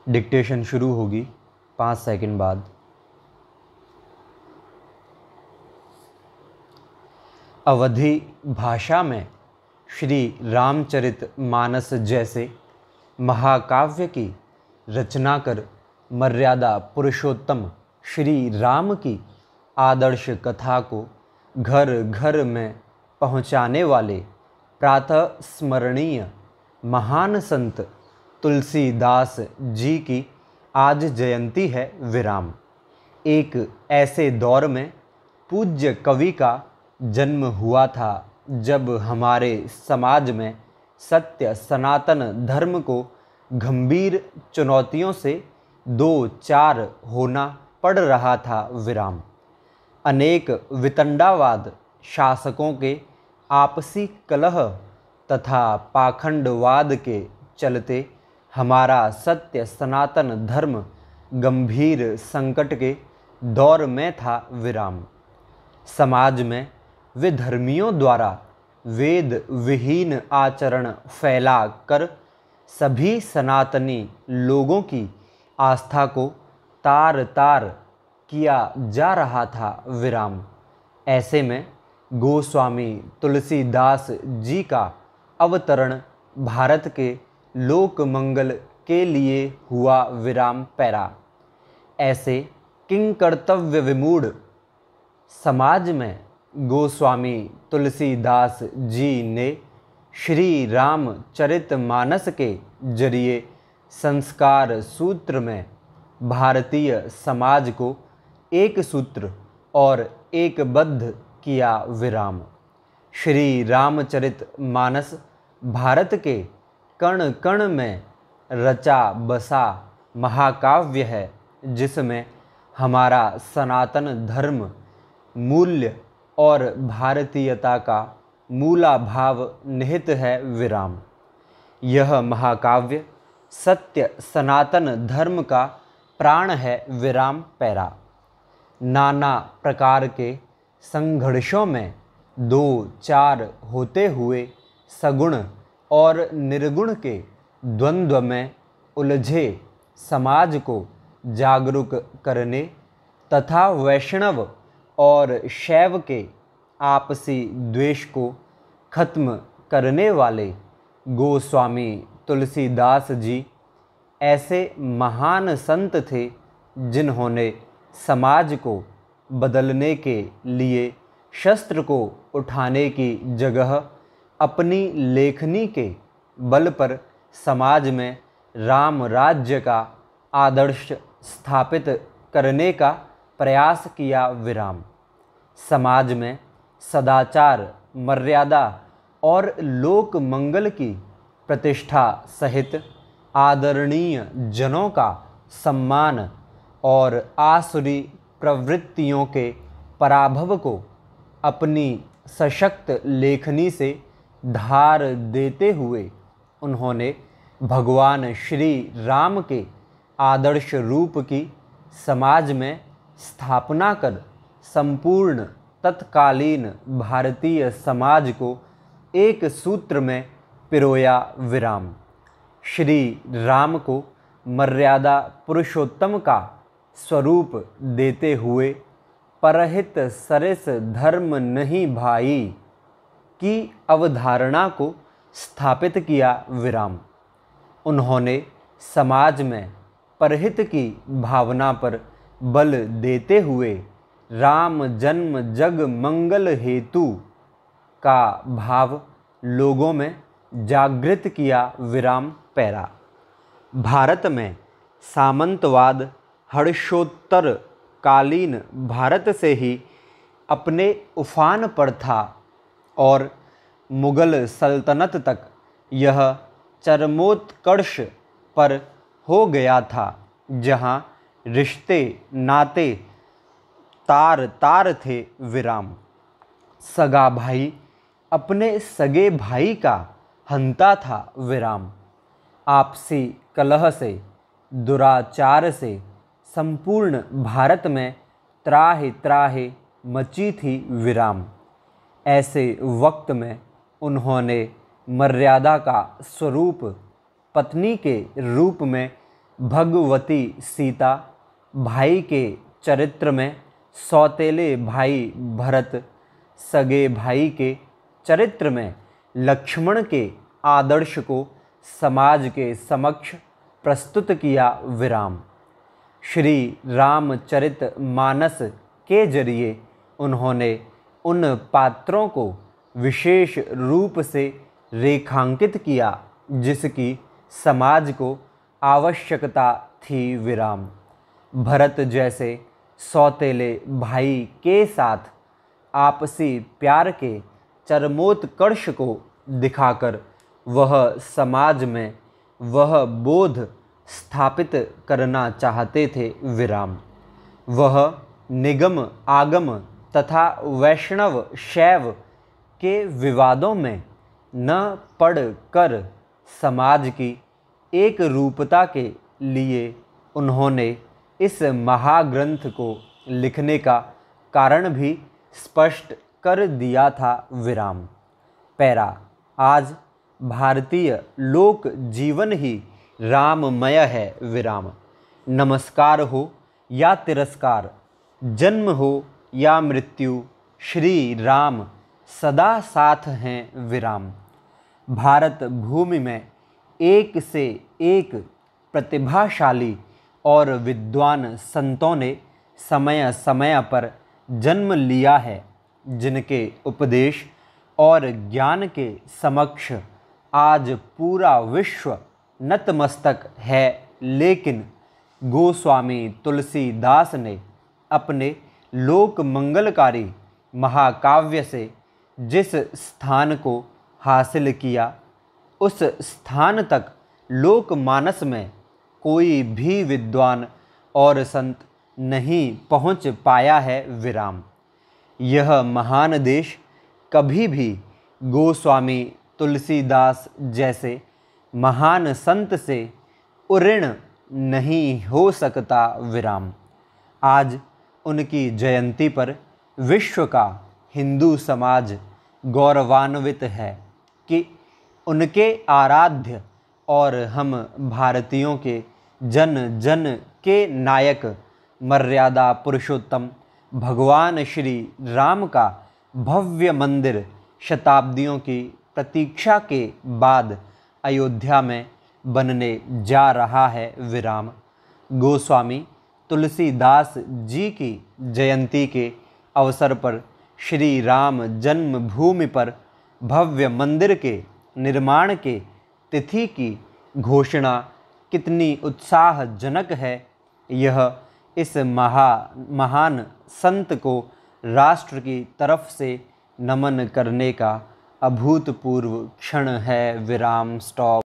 Dictation शुरू होगी 5 second बाद। अवधी भाषा में श्री रामचरित मानस जैसे महाकाव्य की रचना कर मर्यादा पुरुषोत्तम श्री राम की आदर्श कथा को घर घर में पहुँचाने वाले प्रातः स्मरणीय महान संत तुलसीदास जी की आज जयंती है विराम। एक ऐसे दौर में पूज्य कवि का जन्म हुआ था जब हमारे समाज में सत्य सनातन धर्म को गंभीर चुनौतियों से दो चार होना पड़ रहा था विराम। अनेक वितंडावाद शासकों के आपसी कलह तथा पाखंडवाद के चलते हमारा सत्य सनातन धर्म गंभीर संकट के दौर में था विराम। समाज में विधर्मियों द्वारा वेद विहीन आचरण फैला कर सभी सनातनी लोगों की आस्था को तार तार किया जा रहा था विराम। ऐसे में गोस्वामी तुलसीदास जी का अवतरण भारत के लोक मंगल के लिए हुआ विराम पैरा। ऐसे किंकर्तव्य विमूढ़ समाज में गोस्वामी तुलसीदास जी ने श्री रामचरितमानस के जरिए संस्कार सूत्र में भारतीय समाज को एक सूत्र और एकबद्ध किया विराम। श्री रामचरितमानस भारत के कण कण में रचा बसा महाकाव्य है जिसमें हमारा सनातन धर्म मूल्य और भारतीयता का मूलाभाव निहित है विराम। यह महाकाव्य सत्य सनातन धर्म का प्राण है विराम पैरा। नाना प्रकार के संघर्षों में दो चार होते हुए सगुण और निर्गुण के द्वंद्व में उलझे समाज को जागरूक करने तथा वैष्णव और शैव के आपसी द्वेष को खत्म करने वाले गोस्वामी तुलसीदास जी ऐसे महान संत थे जिन्होंने समाज को बदलने के लिए शस्त्र को उठाने की जगह अपनी लेखनी के बल पर समाज में राम राज्य का आदर्श स्थापित करने का प्रयास किया विराम। समाज में सदाचार मर्यादा और लोक मंगल की प्रतिष्ठा सहित आदरणीय जनों का सम्मान और आसुरी प्रवृत्तियों के पराभव को अपनी सशक्त लेखनी से धार देते हुए उन्होंने भगवान श्री राम के आदर्श रूप की समाज में स्थापना कर संपूर्ण तत्कालीन भारतीय समाज को एक सूत्र में पिरोया विराम। श्री राम को मर्यादा पुरुषोत्तम का स्वरूप देते हुए परहित सरिस धर्म नहीं भाई की अवधारणा को स्थापित किया विराम। उन्होंने समाज में परहित की भावना पर बल देते हुए राम जन्म जग मंगल हेतु का भाव लोगों में जागृत किया विराम पैरा। भारत में सामंतवाद हर्षोत्तर कालीन भारत से ही अपने उफान पर था और मुगल सल्तनत तक यह चरमोत्कर्ष पर हो गया था, जहाँ रिश्ते नाते तार तार थे विराम। सगा भाई अपने सगे भाई का हंता था विराम। आपसी कलह से दुराचार से संपूर्ण भारत में त्राहि त्राहि मची थी विराम। ऐसे वक्त में उन्होंने मर्यादा का स्वरूप पत्नी के रूप में भगवती सीता, भाई के चरित्र में सौतेले भाई भरत, सगे भाई के चरित्र में लक्ष्मण के आदर्श को समाज के समक्ष प्रस्तुत किया विराम। श्री रामचरितमानस के जरिए उन्होंने उन पात्रों को विशेष रूप से रेखांकित किया जिसकी समाज को आवश्यकता थी विराम। भरत जैसे सौतेले भाई के साथ आपसी प्यार के चरमोत्कर्ष को दिखाकर वह समाज में वह बोध स्थापित करना चाहते थे विराम। वह निगम आगम तथा वैष्णव शैव के विवादों में न पड़कर समाज की एक रूपता के लिए उन्होंने इस महाग्रंथ को लिखने का कारण भी स्पष्ट कर दिया था विराम। पैरा। आज भारतीय लोक जीवन ही राममय है विराम। नमस्कार हो या तिरस्कार, जन्म हो या मृत्यु, श्री राम सदा साथ हैं विराम। भारत भूमि में एक से एक प्रतिभाशाली और विद्वान संतों ने समय समय पर जन्म लिया है, जिनके उपदेश और ज्ञान के समक्ष आज पूरा विश्व नतमस्तक है। लेकिन गोस्वामी तुलसीदास ने अपने लोक मंगलकारी महाकाव्य से जिस स्थान को हासिल किया, उस स्थान तक लोकमानस में कोई भी विद्वान और संत नहीं पहुंच पाया है विराम। यह महान देश कभी भी गोस्वामी तुलसीदास जैसे महान संत से उऋण नहीं हो सकता विराम। आज उनकी जयंती पर विश्व का हिंदू समाज गौरवान्वित है कि उनके आराध्य और हम भारतीयों के जन जन के नायक मर्यादा पुरुषोत्तम भगवान श्री राम का भव्य मंदिर शताब्दियों की प्रतीक्षा के बाद अयोध्या में बनने जा रहा है विराम। गोस्वामी तुलसीदास जी की जयंती के अवसर पर श्री राम जन्मभूमि पर भव्य मंदिर के निर्माण के तिथि की घोषणा कितनी उत्साहजनक है। यह इस महान संत को राष्ट्र की तरफ से नमन करने का अभूतपूर्व क्षण है। विराम। स्टॉप।